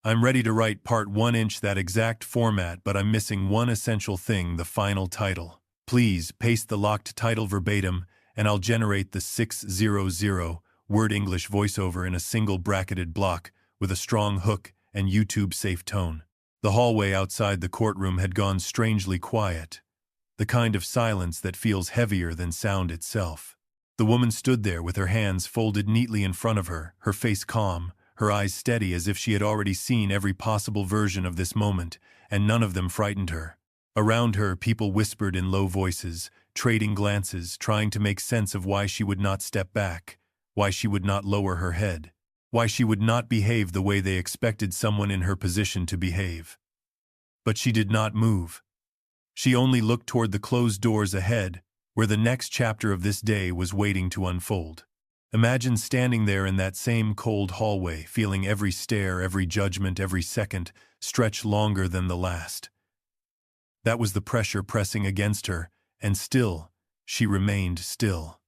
I'm ready to write part 1 inch that exact format, but I'm missing one essential thing, the final title. Please paste the locked title verbatim, and I'll generate the 600-word English voiceover in a single bracketed block with a strong hook and YouTube-safe tone. The hallway outside the courtroom had gone strangely quiet, the kind of silence that feels heavier than sound itself. The woman stood there with her hands folded neatly in front of her, her face calm, her eyes steady as if she had already seen every possible version of this moment, and none of them frightened her. Around her, people whispered in low voices, trading glances, trying to make sense of why she would not step back, why she would not lower her head, why she would not behave the way they expected someone in her position to behave. But she did not move. She only looked toward the closed doors ahead, where the next chapter of this day was waiting to unfold. Imagine standing there in that same cold hallway, feeling every stare, every judgment, every second stretch longer than the last. That was the pressure pressing against her, and still, she remained still.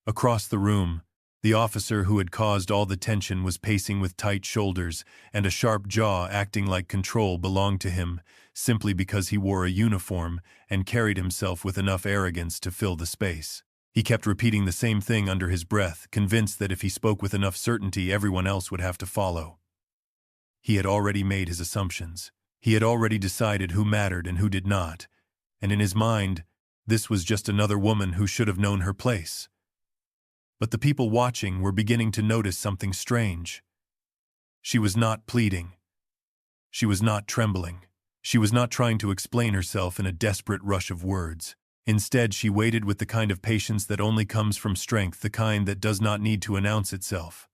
Across the room, the officer who had caused all the tension was pacing with tight shoulders and a sharp jaw, acting like control belonged to him simply because he wore a uniform and carried himself with enough arrogance to fill the space. He kept repeating the same thing under his breath, convinced that if he spoke with enough certainty, everyone else would have to follow. He had already made his assumptions. He had already decided who mattered and who did not, and in his mind, this was just another woman who should have known her place. But the people watching were beginning to notice something strange. She was not pleading. She was not trembling. She was not trying to explain herself in a desperate rush of words. Instead, she waited with the kind of patience that only comes from strength, the kind that does not need to announce itself.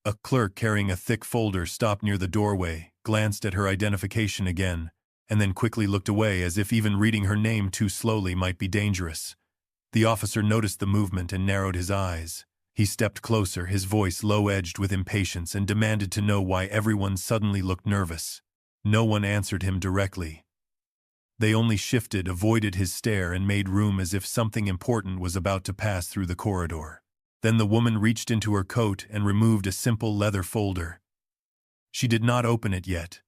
A clerk carrying a thick folder stopped near the doorway, glanced at her identification again, and then quickly looked away as if even reading her name too slowly might be dangerous. The officer noticed the movement and narrowed his eyes. He stepped closer, his voice low-edged with impatience, and demanded to know why everyone suddenly looked nervous. No one answered him directly. They only shifted, avoided his stare, and made room as if something important was about to pass through the corridor. Then the woman reached into her coat and removed a simple leather folder. She did not open it yet.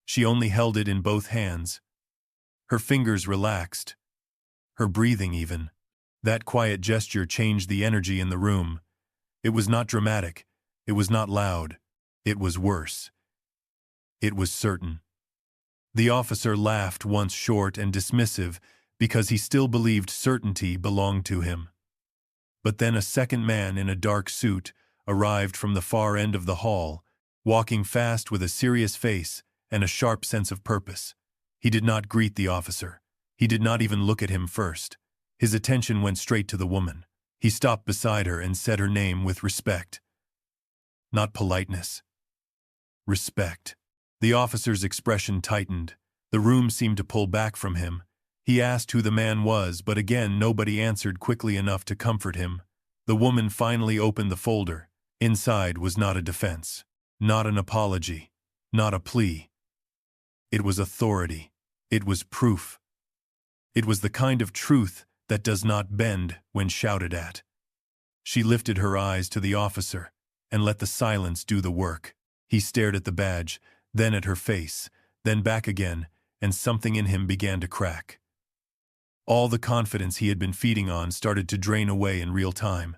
She only held it in both hands. Her fingers relaxed. Her breathing even. That quiet gesture changed the energy in the room. It was not dramatic. It was not loud. It was worse. It was certain. The officer laughed, once short and dismissive, because he still believed certainty belonged to him. But then a second man in a dark suit arrived from the far end of the hall, walking fast with a serious face and a sharp sense of purpose. He did not greet the officer. He did not even look at him first. His attention went straight to the woman. He stopped beside her and said her name with respect. Not politeness. Respect. The officer's expression tightened. The room seemed to pull back from him. He asked who the man was, but again nobody answered quickly enough to comfort him. The woman finally opened the folder. Inside was not a defense, not an apology, not a plea. It was authority. It was proof. It was the kind of truth that does not bend when shouted at. She lifted her eyes to the officer and let the silence do the work. He stared at the badge, then at her face, then back again, and something in him began to crack. All the confidence he had been feeding on started to drain away in real time.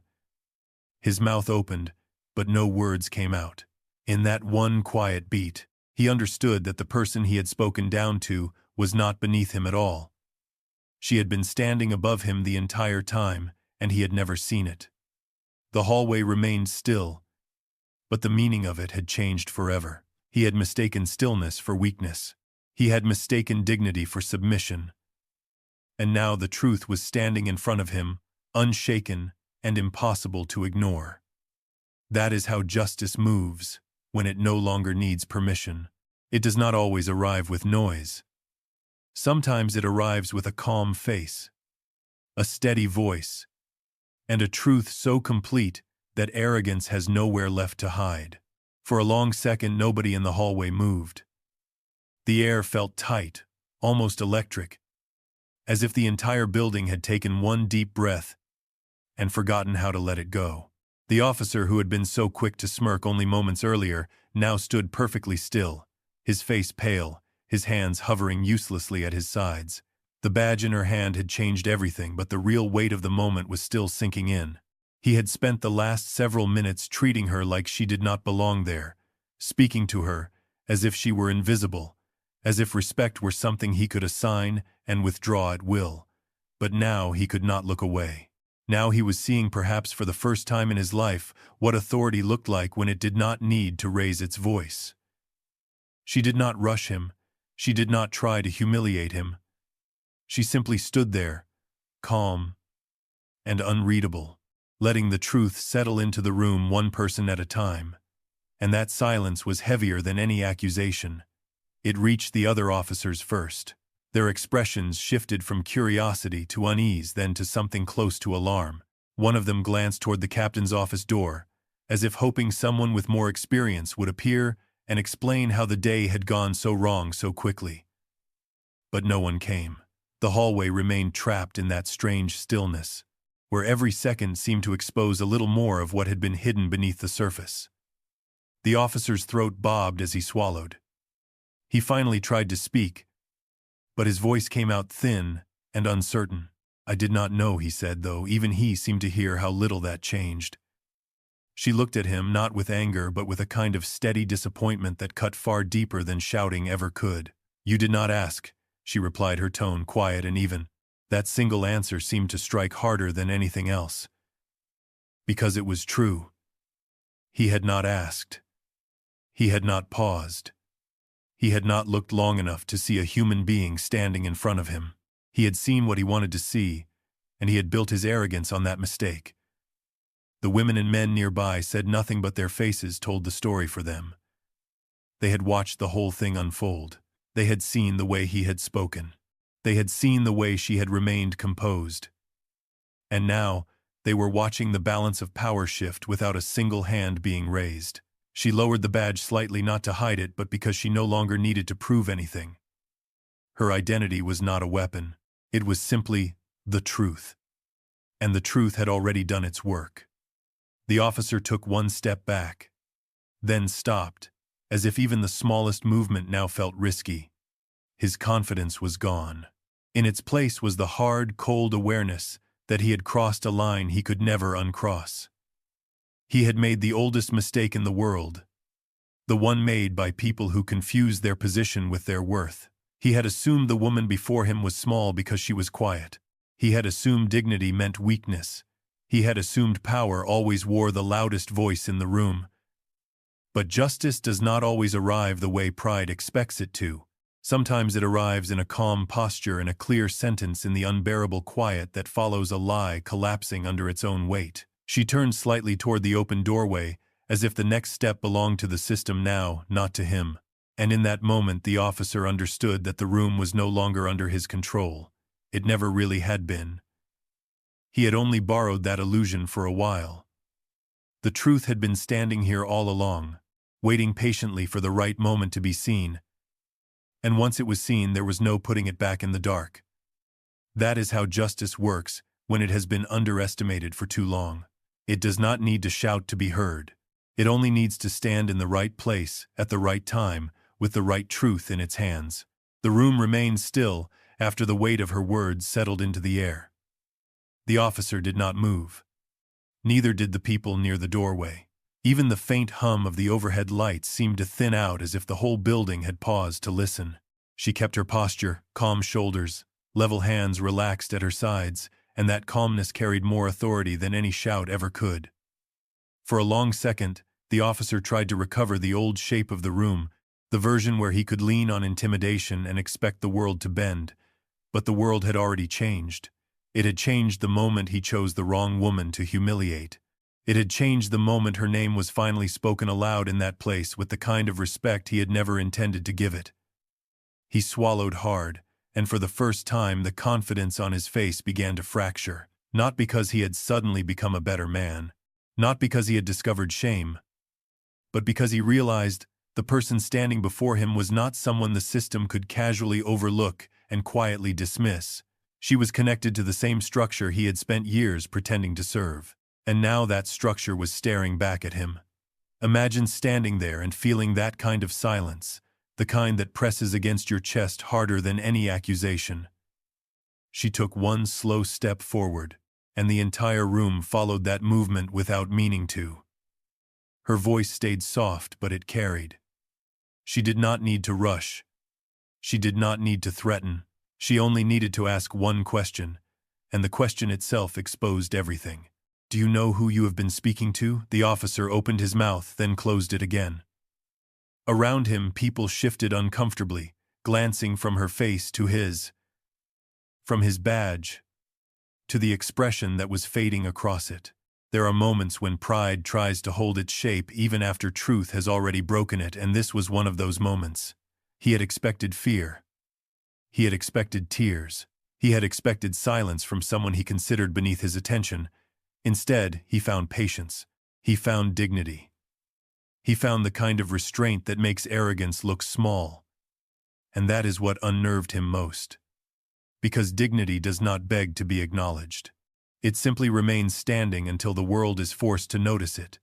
His mouth opened, but no words came out. In that one quiet beat, he understood that the person he had spoken down to was not beneath him at all. She had been standing above him the entire time, and he had never seen it. The hallway remained still, but the meaning of it had changed forever. He had mistaken stillness for weakness. He had mistaken dignity for submission. And now the truth was standing in front of him, unshaken and impossible to ignore. That is how justice moves, when it no longer needs permission. It does not always arrive with noise. Sometimes it arrives with a calm face, a steady voice, and a truth so complete that arrogance has nowhere left to hide. For a long second, nobody in the hallway moved. The air felt tight, almost electric, as if the entire building had taken one deep breath and forgotten how to let it go. The officer, who had been so quick to smirk only moments earlier, now stood perfectly still, his face pale, his hands hovering uselessly at his sides. The badge in her hand had changed everything, but the real weight of the moment was still sinking in. He had spent the last several minutes treating her like she did not belong there, speaking to her as if she were invisible, as if respect were something he could assign and withdraw at will. But now he could not look away. Now he was seeing, perhaps for the first time in his life, what authority looked like when it did not need to raise its voice. She did not rush him. She did not try to humiliate him. She simply stood there, calm and unreadable, letting the truth settle into the room one person at a time. And that silence was heavier than any accusation. It reached the other officers first. Their expressions shifted from curiosity to unease, then to something close to alarm. One of them glanced toward the captain's office door, as if hoping someone with more experience would appear and explain how the day had gone so wrong so quickly. But no one came. The hallway remained trapped in that strange stillness, where every second seemed to expose a little more of what had been hidden beneath the surface. The officer's throat bobbed as he swallowed. He finally tried to speak, but his voice came out thin and uncertain. "I did not know," he said, though even he seemed to hear how little that changed. She looked at him, not with anger, but with a kind of steady disappointment that cut far deeper than shouting ever could. "You did not ask," she replied, her tone quiet and even. That single answer seemed to strike harder than anything else. Because it was true. He had not asked. He had not paused. He had not looked long enough to see a human being standing in front of him. He had seen what he wanted to see, and he had built his arrogance on that mistake. The women and men nearby said nothing, but their faces told the story for them. They had watched the whole thing unfold. They had seen the way he had spoken. They had seen the way she had remained composed. And now, they were watching the balance of power shift without a single hand being raised. She lowered the badge slightly, not to hide it, but because she no longer needed to prove anything. Her identity was not a weapon. It was simply the truth. And the truth had already done its work. The officer took one step back, then stopped, as if even the smallest movement now felt risky. His confidence was gone. In its place was the hard, cold awareness that he had crossed a line he could never uncross. He had made the oldest mistake in the world, the one made by people who confused their position with their worth. He had assumed the woman before him was small because she was quiet. He had assumed dignity meant weakness. He had assumed power always wore the loudest voice in the room. But justice does not always arrive the way pride expects it to. Sometimes it arrives in a calm posture, in a clear sentence, in the unbearable quiet that follows a lie collapsing under its own weight. She turned slightly toward the open doorway, as if the next step belonged to the system now, not to him. And in that moment the officer understood that the room was no longer under his control. It never really had been. He had only borrowed that illusion for a while. The truth had been standing here all along, waiting patiently for the right moment to be seen. And once it was seen, there was no putting it back in the dark. That is how justice works when it has been underestimated for too long. It does not need to shout to be heard. It only needs to stand in the right place, at the right time, with the right truth in its hands. The room remained still after the weight of her words settled into the air. The officer did not move. Neither did the people near the doorway. Even the faint hum of the overhead lights seemed to thin out, as if the whole building had paused to listen. She kept her posture, calm shoulders, level hands relaxed at her sides, and that calmness carried more authority than any shout ever could. For a long second, the officer tried to recover the old shape of the room, the version where he could lean on intimidation and expect the world to bend. But the world had already changed. It had changed the moment he chose the wrong woman to humiliate. It had changed the moment her name was finally spoken aloud in that place with the kind of respect he had never intended to give it. He swallowed hard, and for the first time the confidence on his face began to fracture, not because he had suddenly become a better man, not because he had discovered shame, but because he realized the person standing before him was not someone the system could casually overlook and quietly dismiss. She was connected to the same structure he had spent years pretending to serve. And now that structure was staring back at him. Imagine standing there and feeling that kind of silence, the kind that presses against your chest harder than any accusation. She took one slow step forward, and the entire room followed that movement without meaning to. Her voice stayed soft, but it carried. She did not need to rush. She did not need to threaten. She only needed to ask one question, and the question itself exposed everything. "Do you know who you have been speaking to?" The officer opened his mouth, then closed it again. Around him, people shifted uncomfortably, glancing from her face to his, from his badge to the expression that was fading across it. There are moments when pride tries to hold its shape even after truth has already broken it, and this was one of those moments. He had expected fear. He had expected tears. He had expected silence from someone he considered beneath his attention. Instead, he found patience. He found dignity. He found the kind of restraint that makes arrogance look small. And that is what unnerved him most. Because dignity does not beg to be acknowledged. It simply remains standing until the world is forced to notice it.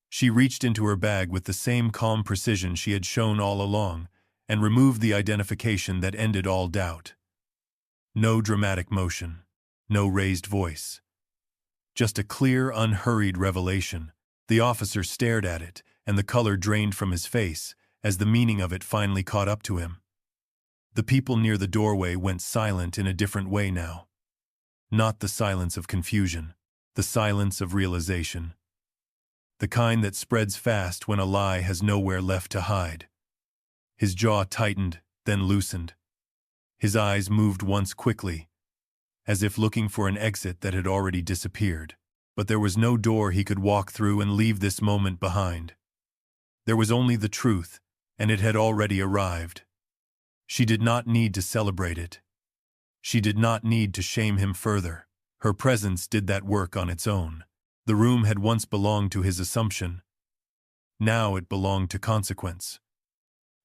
She reached into her bag with the same calm precision she had shown all along, and removed the identification that ended all doubt. No dramatic motion. No raised voice. Just a clear, unhurried revelation. The officer stared at it, and the color drained from his face, as the meaning of it finally caught up to him. The people near the doorway went silent in a different way now. Not the silence of confusion, the silence of realization. The kind that spreads fast when a lie has nowhere left to hide. His jaw tightened, then loosened. His eyes moved once quickly, as if looking for an exit that had already disappeared. But there was no door he could walk through and leave this moment behind. There was only the truth, and it had already arrived. She did not need to celebrate it. She did not need to shame him further. Her presence did that work on its own. The room had once belonged to his assumption. Now it belonged to consequence.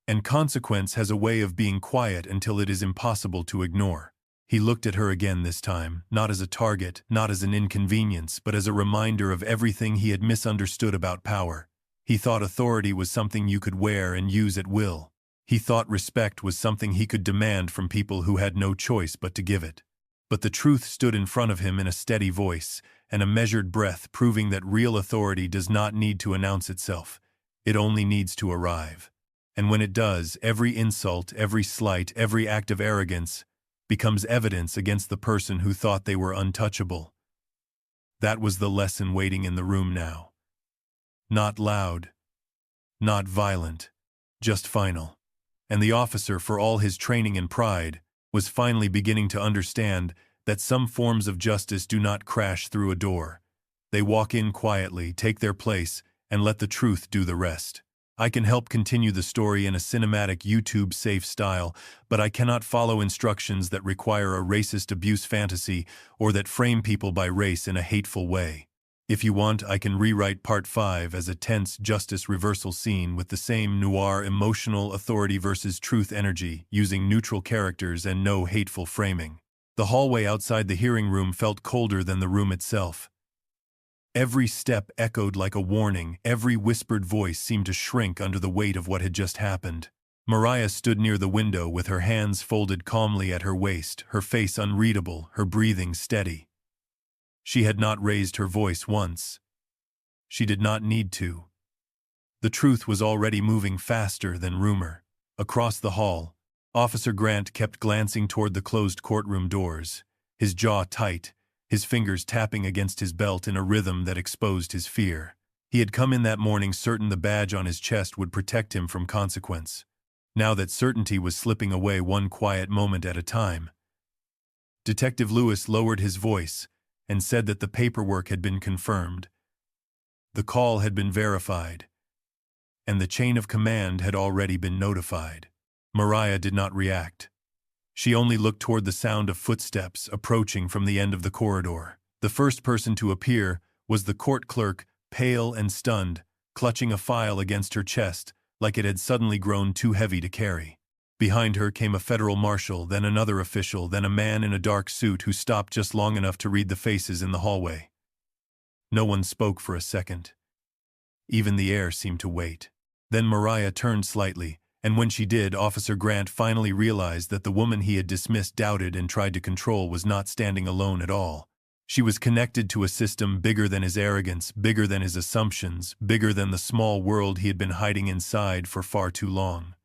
And consequence has a way of being quiet until it is impossible to ignore. He looked at her again this time, not as a target, not as an inconvenience, but as a reminder of everything he had misunderstood about power. He thought authority was something you could wear and use at will. He thought respect was something he could demand from people who had no choice but to give it. But the truth stood in front of him in a steady voice, and a measured breath, proving that real authority does not need to announce itself. It only needs to arrive. And when it does, every insult, every slight, every act of arrogance becomes evidence against the person who thought they were untouchable. That was the lesson waiting in the room now. Not loud, not violent, just final. And the officer, for all his training and pride, was finally beginning to understand that some forms of justice do not crash through a door. They walk in quietly, take their place, and let the truth do the rest. I can help continue the story in a cinematic YouTube-safe style, but I cannot follow instructions that require a racist abuse fantasy or that frame people by race in a hateful way. If you want, I can rewrite Part 5 as a tense justice reversal scene with the same noir emotional authority versus truth energy, using neutral characters and no hateful framing. The hallway outside the hearing room felt colder than the room itself. Every step echoed like a warning, every whispered voice seemed to shrink under the weight of what had just happened. Mariah stood near the window with her hands folded calmly at her waist, her face unreadable, her breathing steady. She had not raised her voice once. She did not need to. The truth was already moving faster than rumor. Across the hall, Officer Grant kept glancing toward the closed courtroom doors, his jaw tight, his fingers tapping against his belt in a rhythm that exposed his fear. He had come in that morning certain the badge on his chest would protect him from consequence. Now that certainty was slipping away one quiet moment at a time. Detective Lewis lowered his voice and said that the paperwork had been confirmed. The call had been verified, and the chain of command had already been notified. Mariah did not react. She only looked toward the sound of footsteps approaching from the end of the corridor. The first person to appear was the court clerk, pale and stunned, clutching a file against her chest like it had suddenly grown too heavy to carry. Behind her came a federal marshal, then another official, then a man in a dark suit who stopped just long enough to read the faces in the hallway. No one spoke for a second. Even the air seemed to wait. Then Mariah turned slightly, and when she did, Officer Grant finally realized that the woman he had dismissed, doubted, and tried to control was not standing alone at all. She was connected to a system bigger than his arrogance, bigger than his assumptions, bigger than the small world he had been hiding inside for far too long.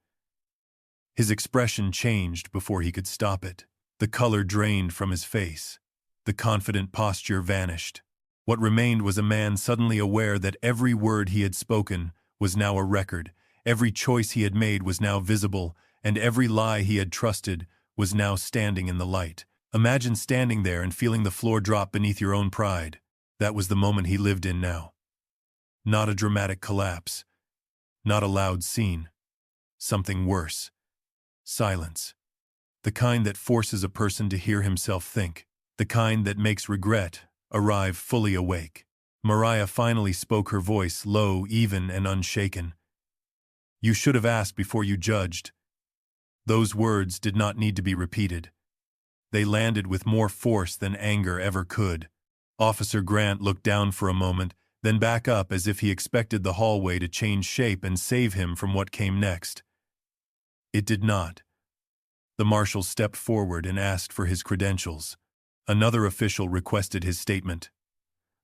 His expression changed before he could stop it. The color drained from his face. The confident posture vanished. What remained was a man suddenly aware that every word he had spoken was now a record, every choice he had made was now visible, and every lie he had trusted was now standing in the light. Imagine standing there and feeling the floor drop beneath your own pride. That was the moment he lived in now. Not a dramatic collapse. Not a loud scene. Something worse. Silence. The kind that forces a person to hear himself think. The kind that makes regret arrive fully awake. Mariah finally spoke, her voice low, even, and unshaken. "You should have asked before you judged." Those words did not need to be repeated. They landed with more force than anger ever could. Officer Grant looked down for a moment, then back up as if he expected the hallway to change shape and save him from what came next. It did not. The marshal stepped forward and asked for his credentials. Another official requested his statement.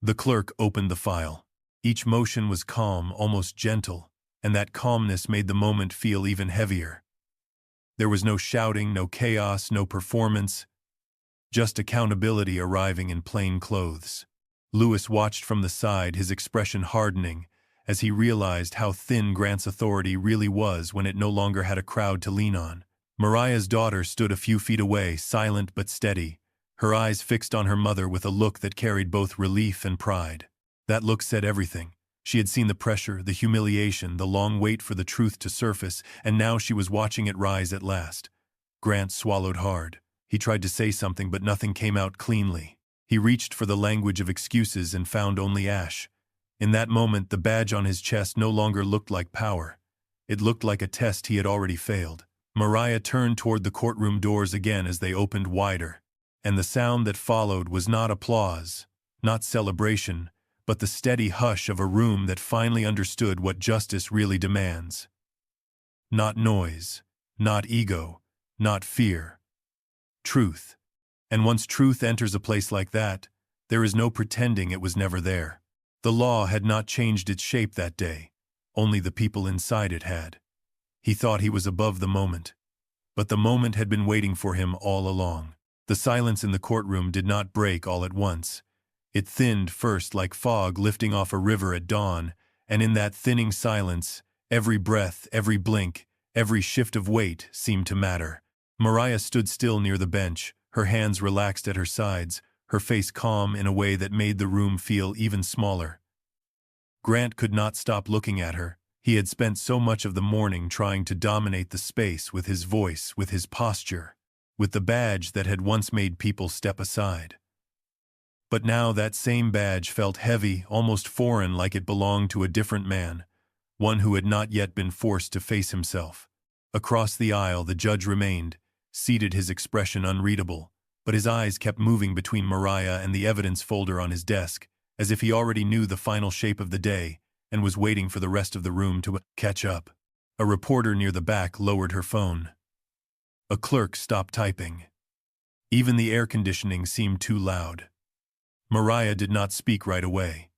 The clerk opened the file. Each motion was calm, almost gentle, and that calmness made the moment feel even heavier. There was no shouting, no chaos, no performance, just accountability arriving in plain clothes. Lewis watched from the side, his expression hardening, as he realized how thin Grant's authority really was when it no longer had a crowd to lean on. Mariah's daughter stood a few feet away, silent but steady, her eyes fixed on her mother with a look that carried both relief and pride. That look said everything. She had seen the pressure, the humiliation, the long wait for the truth to surface, and now she was watching it rise at last. Grant swallowed hard. He tried to say something, but nothing came out cleanly. He reached for the language of excuses and found only ash. In that moment, the badge on his chest no longer looked like power. It looked like a test he had already failed. Mariah turned toward the courtroom doors again as they opened wider. And the sound that followed was not applause, not celebration, but the steady hush of a room that finally understood what justice really demands. Not noise, not ego, not fear. Truth. And once truth enters a place like that, there is no pretending it was never there. The law had not changed its shape that day. Only the people inside it had. He thought he was above the moment. But the moment had been waiting for him all along. The silence in the courtroom did not break all at once. It thinned first like fog lifting off a river at dawn, and in that thinning silence, every breath, every blink, every shift of weight seemed to matter. Mariah stood still near the bench, her hands relaxed at her sides, her face calm in a way that made the room feel even smaller. Grant could not stop looking at her. He had spent so much of the morning trying to dominate the space with his voice, with his posture, with the badge that had once made people step aside. But now that same badge felt heavy, almost foreign, like it belonged to a different man, one who had not yet been forced to face himself. Across the aisle the judge remained, seated, his expression unreadable, but his eyes kept moving between Mariah and the evidence folder on his desk, as if he already knew the final shape of the day and was waiting for the rest of the room to catch up. A reporter near the back lowered her phone. A clerk stopped typing. Even the air conditioning seemed too loud. Mariah did not speak right away.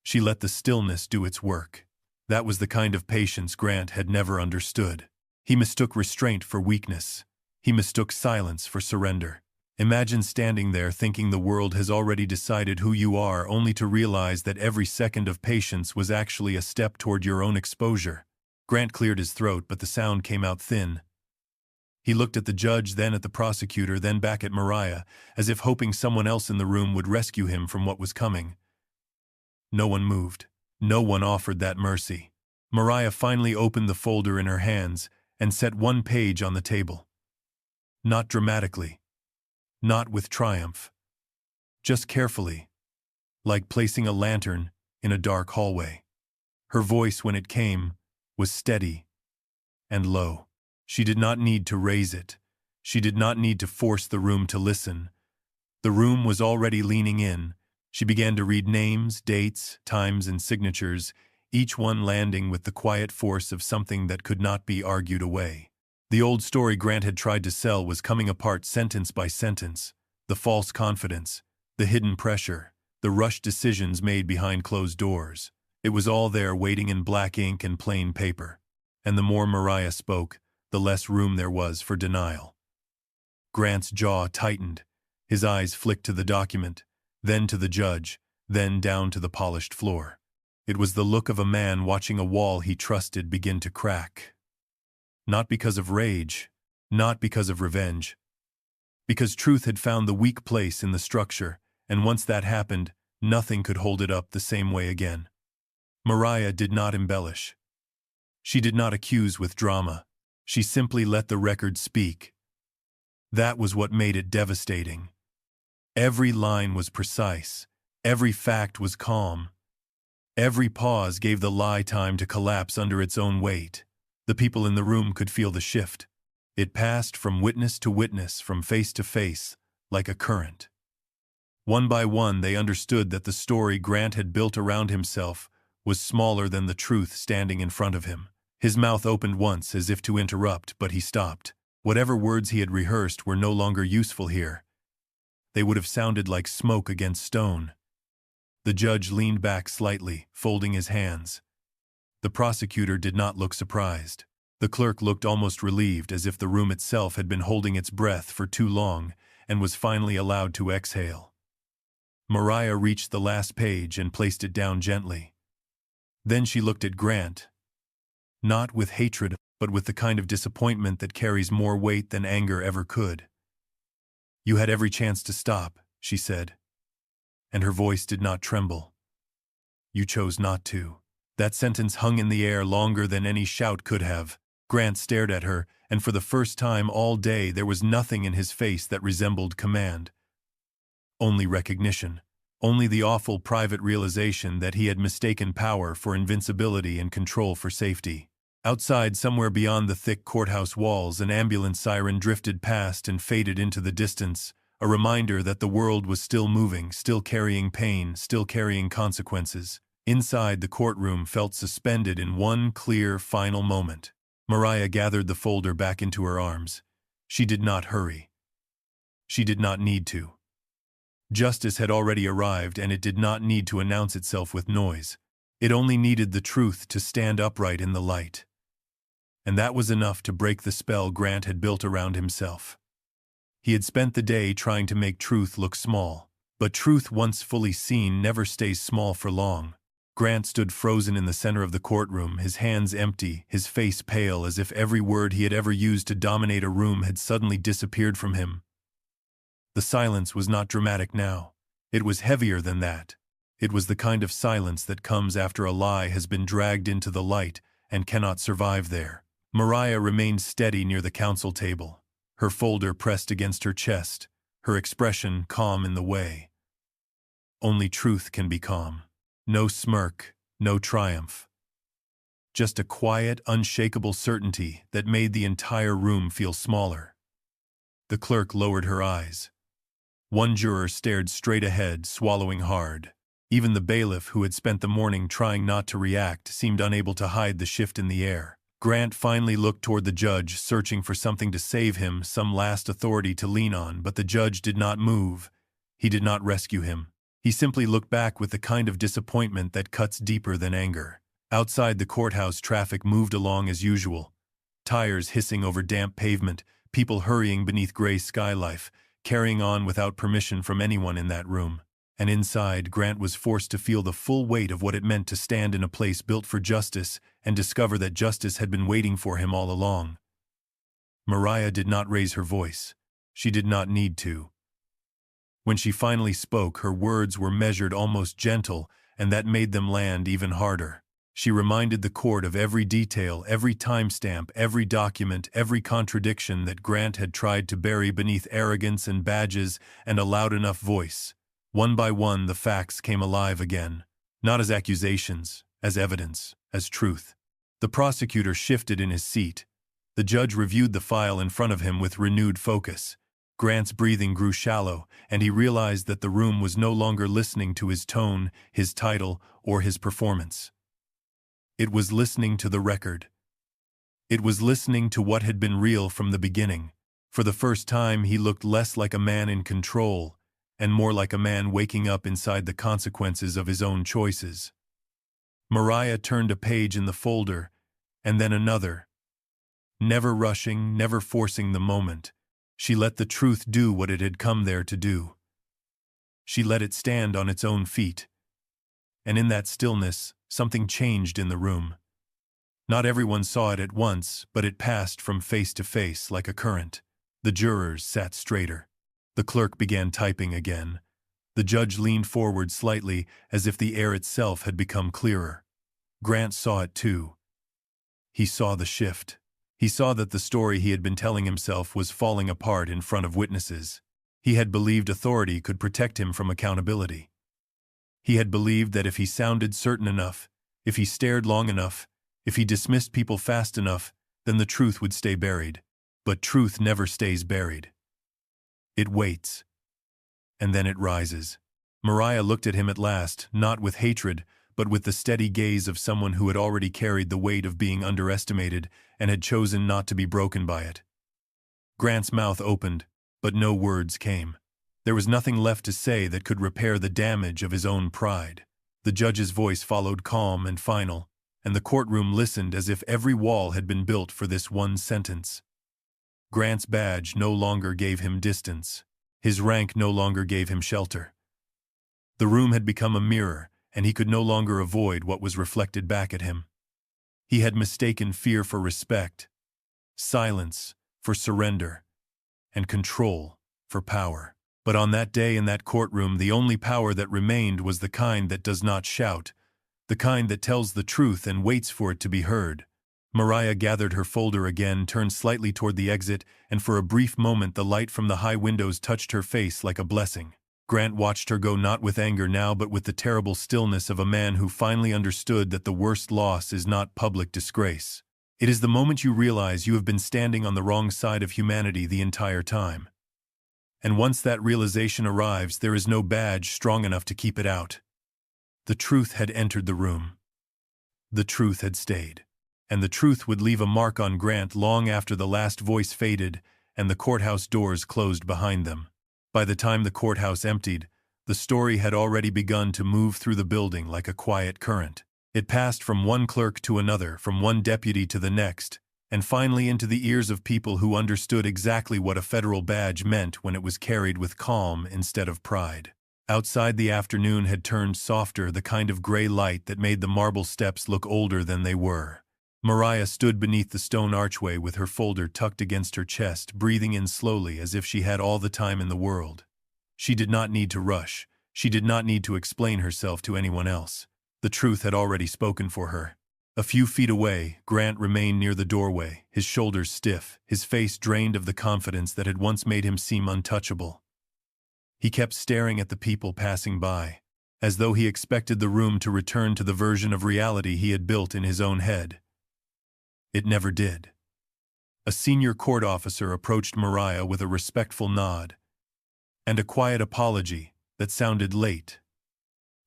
She let the stillness do its work. That was the kind of patience Grant had never understood. He mistook restraint for weakness. He mistook silence for surrender. Imagine standing there thinking the world has already decided who you are, only to realize that every second of patience was actually a step toward your own exposure. Grant cleared his throat, but the sound came out thin. He looked at the judge, then at the prosecutor, then back at Mariah, as if hoping someone else in the room would rescue him from what was coming. No one moved. No one offered that mercy. Mariah finally opened the folder in her hands and set one page on the table. Not dramatically. Not with triumph. Just carefully, like placing a lantern in a dark hallway. Her voice, when it came, was steady and low. She did not need to raise it. She did not need to force the room to listen. The room was already leaning in, She began to read names, dates, times, and signatures, each one landing with the quiet force of something that could not be argued away. The old story Grant had tried to sell was coming apart sentence by sentence. The false confidence, the hidden pressure, the rushed decisions made behind closed doors. It was all there waiting in black ink and plain paper. And the more Mariah spoke, the less room there was for denial. Grant's jaw tightened. His eyes flicked to the document, then to the judge, then down to the polished floor. It was the look of a man watching a wall he trusted begin to crack. Not because of rage, not because of revenge. Because truth had found the weak place in the structure, and once that happened, nothing could hold it up the same way again. Mariah did not embellish. She did not accuse with drama. She simply let the record speak. That was what made it devastating. Every line was precise. Every fact was calm. Every pause gave the lie time to collapse under its own weight. The people in the room could feel the shift. It passed from witness to witness, from face to face, like a current. One by one they understood that the story Grant had built around himself was smaller than the truth standing in front of him. His mouth opened once as if to interrupt, but he stopped. Whatever words he had rehearsed were no longer useful here. They would have sounded like smoke against stone. The judge leaned back slightly, folding his hands. The prosecutor did not look surprised. The clerk looked almost relieved, as if the room itself had been holding its breath for too long and was finally allowed to exhale. Mariah reached the last page and placed it down gently. Then she looked at Grant. Not with hatred, but with the kind of disappointment that carries more weight than anger ever could. "You had every chance to stop," she said. And her voice did not tremble. "You chose not to." That sentence hung in the air longer than any shout could have. Grant stared at her, and for the first time all day there was nothing in his face that resembled command. Only recognition. Only the awful private realization that he had mistaken power for invincibility and control for safety. Outside, somewhere beyond the thick courthouse walls, an ambulance siren drifted past and faded into the distance, a reminder that the world was still moving, still carrying pain, still carrying consequences. Inside, the courtroom felt suspended in one clear, final moment. Mariah gathered the folder back into her arms. She did not hurry. She did not need to. Justice had already arrived, and it did not need to announce itself with noise. It only needed the truth to stand upright in the light. And that was enough to break the spell Grant had built around himself. He had spent the day trying to make truth look small, but truth once fully seen never stays small for long. Grant stood frozen in the center of the courtroom, his hands empty, his face pale, as if every word he had ever used to dominate a room had suddenly disappeared from him. The silence was not dramatic now. It was heavier than that. It was the kind of silence that comes after a lie has been dragged into the light and cannot survive there. Mariah remained steady near the counsel table, her folder pressed against her chest, her expression calm in the way. Only truth can be calm. No smirk, no triumph. Just a quiet, unshakable certainty that made the entire room feel smaller. The clerk lowered her eyes. One juror stared straight ahead, swallowing hard. Even the bailiff, who had spent the morning trying not to react, seemed unable to hide the shift in the air. Grant finally looked toward the judge, searching for something to save him, some last authority to lean on, but the judge did not move. He did not rescue him. He simply looked back with the kind of disappointment that cuts deeper than anger. Outside the courthouse, traffic moved along as usual. Tires hissing over damp pavement, people hurrying beneath gray skylight, carrying on without permission from anyone in that room. And inside, Grant was forced to feel the full weight of what it meant to stand in a place built for justice and discover that justice had been waiting for him all along. Mariah did not raise her voice. She did not need to. When she finally spoke, her words were measured, almost gentle, and that made them land even harder. She reminded the court of every detail, every timestamp, every document, every contradiction that Grant had tried to bury beneath arrogance and badges and a loud enough voice. One by one, the facts came alive again, not as accusations, as evidence, as truth. The prosecutor shifted in his seat. The judge reviewed the file in front of him with renewed focus. Grant's breathing grew shallow, and he realized that the room was no longer listening to his tone, his title, or his performance. It was listening to the record. It was listening to what had been real from the beginning. For the first time, he looked less like a man in control, and more like a man waking up inside the consequences of his own choices. Mariah turned a page in the folder, and then another. Never rushing, never forcing the moment. She let the truth do what it had come there to do. She let it stand on its own feet. And in that stillness, something changed in the room. Not everyone saw it at once, but it passed from face to face like a current. The jurors sat straighter. The clerk began typing again. The judge leaned forward slightly, as if the air itself had become clearer. Grant saw it too. He saw the shift. He saw that the story he had been telling himself was falling apart in front of witnesses. He had believed authority could protect him from accountability. He had believed that if he sounded certain enough, if he stared long enough, if he dismissed people fast enough, then the truth would stay buried. But truth never stays buried. It waits. And then it rises. Mariah looked at him at last, not with hatred, but with the steady gaze of someone who had already carried the weight of being underestimated and had chosen not to be broken by it. Grant's mouth opened, but no words came. There was nothing left to say that could repair the damage of his own pride. The judge's voice followed calm and final, and the courtroom listened as if every wall had been built for this one sentence. Grant's badge no longer gave him distance. His rank no longer gave him shelter. The room had become a mirror, and he could no longer avoid what was reflected back at him. He had mistaken fear for respect, silence for surrender, and control for power. But on that day in that courtroom, the only power that remained was the kind that does not shout, the kind that tells the truth and waits for it to be heard. Mariah gathered her folder again, turned slightly toward the exit, and for a brief moment the light from the high windows touched her face like a blessing. Grant watched her go, not with anger now, but with the terrible stillness of a man who finally understood that the worst loss is not public disgrace. It is the moment you realize you have been standing on the wrong side of humanity the entire time. And once that realization arrives, there is no badge strong enough to keep it out. The truth had entered the room. The truth had stayed. And the truth would leave a mark on Grant long after the last voice faded and the courthouse doors closed behind them. By the time the courthouse emptied, the story had already begun to move through the building like a quiet current. It passed from one clerk to another, from one deputy to the next, and finally into the ears of people who understood exactly what a federal badge meant when it was carried with calm instead of pride. Outside, the afternoon had turned softer, the kind of gray light that made the marble steps look older than they were. Mariah stood beneath the stone archway with her folder tucked against her chest, breathing in slowly as if she had all the time in the world. She did not need to rush. She did not need to explain herself to anyone else. The truth had already spoken for her. A few feet away, Grant remained near the doorway, his shoulders stiff, his face drained of the confidence that had once made him seem untouchable. He kept staring at the people passing by, as though he expected the room to return to the version of reality he had built in his own head. It never did. A senior court officer approached Mariah with a respectful nod and a quiet apology that sounded late,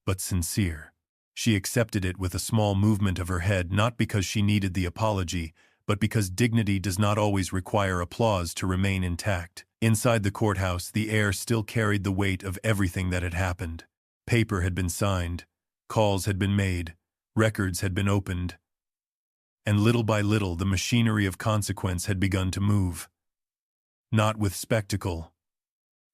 but sincere. She accepted it with a small movement of her head, not because she needed the apology, but because dignity does not always require applause to remain intact. Inside the courthouse, the air still carried the weight of everything that had happened. Paper had been signed, calls had been made, records had been opened, and little by little the machinery of consequence had begun to move. Not with spectacle,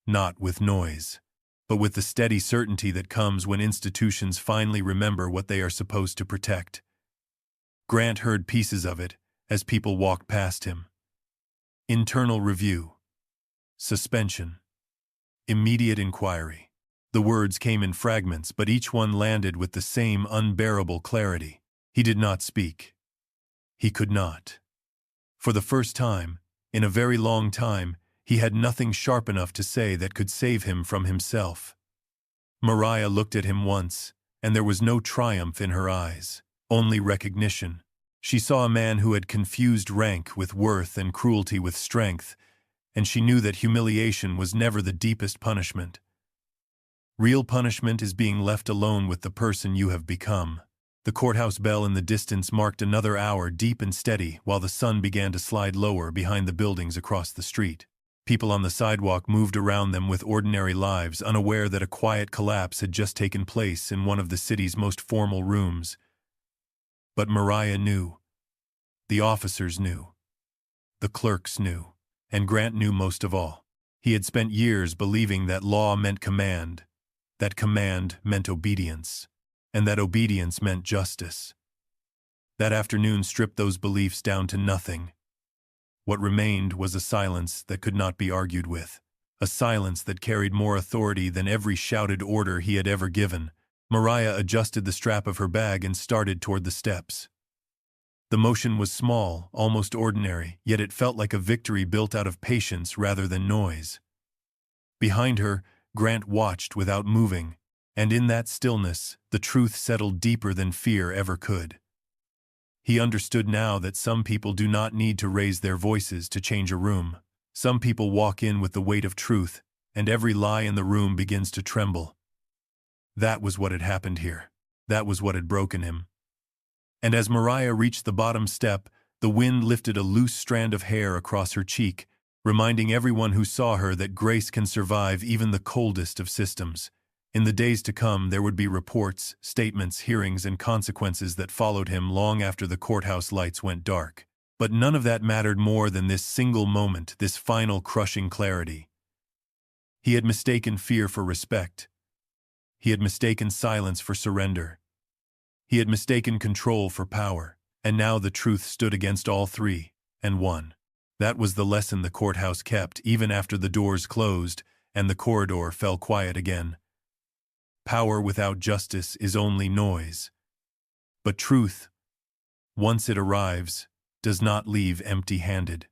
not with noise, but with the steady certainty that comes when institutions finally remember what they are supposed to protect. Grant heard pieces of it as people walked past him. Internal review. Suspension. Immediate inquiry. The words came in fragments, but each one landed with the same unbearable clarity. He did not speak. He could not. For the first time, in a very long time, he had nothing sharp enough to say that could save him from himself. Mariah looked at him once, and there was no triumph in her eyes, only recognition. She saw a man who had confused rank with worth and cruelty with strength, and she knew that humiliation was never the deepest punishment. Real punishment is being left alone with the person you have become. The courthouse bell in the distance marked another hour deep and steady while the sun began to slide lower behind the buildings across the street. People on the sidewalk moved around them with ordinary lives, unaware that a quiet collapse had just taken place in one of the city's most formal rooms. But Mariah knew. The officers knew. The clerks knew. And Grant knew most of all. He had spent years believing that law meant command, that command meant obedience, and that obedience meant justice. That afternoon stripped those beliefs down to nothing. What remained was a silence that could not be argued with, a silence that carried more authority than every shouted order he had ever given. Mariah adjusted the strap of her bag and started toward the steps. The motion was small, almost ordinary, yet it felt like a victory built out of patience rather than noise. Behind her, Grant watched without moving, and in that stillness, the truth settled deeper than fear ever could. He understood now that some people do not need to raise their voices to change a room. Some people walk in with the weight of truth, and every lie in the room begins to tremble. That was what had happened here. That was what had broken him. And as Mariah reached the bottom step, the wind lifted a loose strand of hair across her cheek, reminding everyone who saw her that grace can survive even the coldest of systems. In the days to come, there would be reports, statements, hearings, and consequences that followed him long after the courthouse lights went dark. But none of that mattered more than this single moment, this final crushing clarity. He had mistaken fear for respect. He had mistaken silence for surrender. He had mistaken control for power, and now the truth stood against all three, and won. That was the lesson the courthouse kept, even after the doors closed and the corridor fell quiet again. Power without justice is only noise. But truth, once it arrives, does not leave empty-handed.